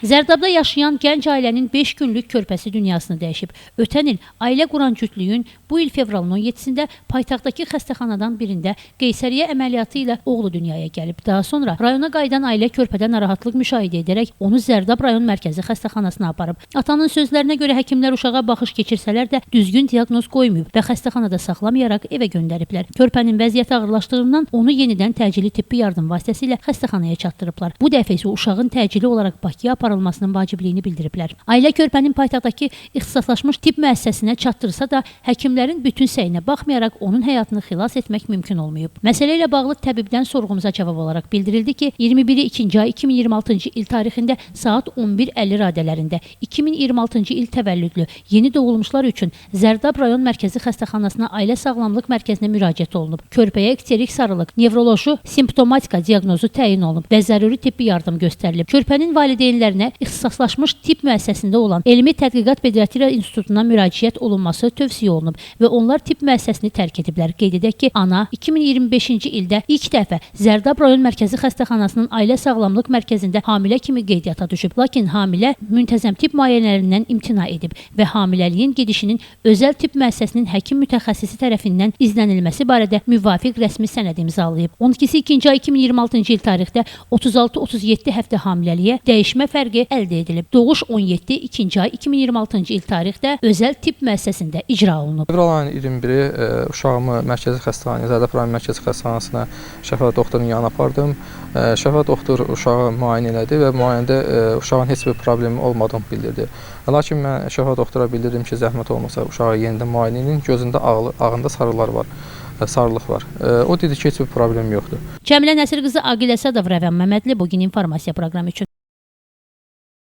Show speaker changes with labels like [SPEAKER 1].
[SPEAKER 1] Zərdabda yaşayan gənc ailənin 5 günlük körpəsi dünyasını dəyişib. Ötən il ailə quran cütlüyün bu il fevralın 17-sində paytaxtdakı xəstəxanadan birində qeysəriyyə əməliyyatı ilə oğlu dünyaya gəlib. Daha sonra rayona qayıdan ailə körpədə narahatlıq müşahidə edərək onu Zərdab rayon mərkəzi xəstəxanasına aparıb. Atanın sözlərinə görə həkimlər uşağa baxış keçirsələr də düzgün diaqnoz qoymayıb və xəstəxanada saxlamayaraq evə göndəriblər. Körpənin vəziyyəti ağırlaşdığından onu yenidən təcili tibbi yardım vasitəsilə xəstəxanaya çatdırıblar. Bu dəfə isə uşağın təcili olaraq Bakıya aparılmasının vacibliyini bildiriblər. Ailə körpənin paytaxtdakı ixtisaslaşmış tibb müəssisəsinə çatdırsa da, həkimlərin bütün səyinə baxmayaraq onun həyatını xilas etmək mümkün olmayıb. Məsələ ilə bağlı təbibdən sorğumuza cavab olaraq bildirildi ki, 21-i 2-ci ay 2026-cı il tarixində saat 11:50 radələrində 2026-cı il təvəllüdlü yeni doğulmuşlar üçün Zərdab rayon mərkəzi xəstəxanasına ailə sağlamlıq mərkəzinə müraciət olunub. Körpəyə ekterik sarılıq, nevroloji simptomatika diaqnozu təyin olunub və zəruri tibbi yardım göstərilib. Körpənin valideynlərinə ixtisaslaşmış tibb müəssisəsində olan Elmi Tədqiqat Pediatriya İnstitutuna müraciət olunması tövsiyə olunub və onlar tibb müəssisəsini tərk ediblər. Qeyd edək ki, ana 2025-ci ildə ilk dəfə Zərdab rayon mərkəzi xəstəxanasının ailə sağlamlıq mərkəzində hamilə kimi qeydiyyata düşüb. Lakin hamilə müntəzəm tibb müayinələrindən imtina edib və hamiləliyin gedişinin özəl tibb müəssisəsinin həkim mütəxəssisi tərəfindən izlənilməsi barədə müvafiq rəsmi sənəd imzalayıb. 12-si 2-ci ay 2026-cı il tarixdə 36-37 həftə hamiləliyə dəyişmə fərqi əldə edilib. Doğuş 17 2-ci ay 2026-cı il tarixdə özəl tibb müəssisəsində icra olunub.
[SPEAKER 2] Fevral ayının 21-i uşağımı mərkəzi xəstəxanaya, Zərdab rayon mərkəzi xəstəxanasına Şəfa doktorun yanına apardım. Şəfa doktor uşağı müayinə elədi və müayinədə uşağın heç bir problemi olmadığını bildirdi. Lakin mən Şəfa doktora bildirdim ki, zəhmət olmasa uşağı yenidən müayinə edin, gözündə ağında sarılar var. Sarılıq var. O dedi ki, heç bir problem yoxdur.
[SPEAKER 1] Cəmilə Nəsir qızı Aqil Əsədov, Rəvan Məmmədli, bugün informasiya proqramı üçün.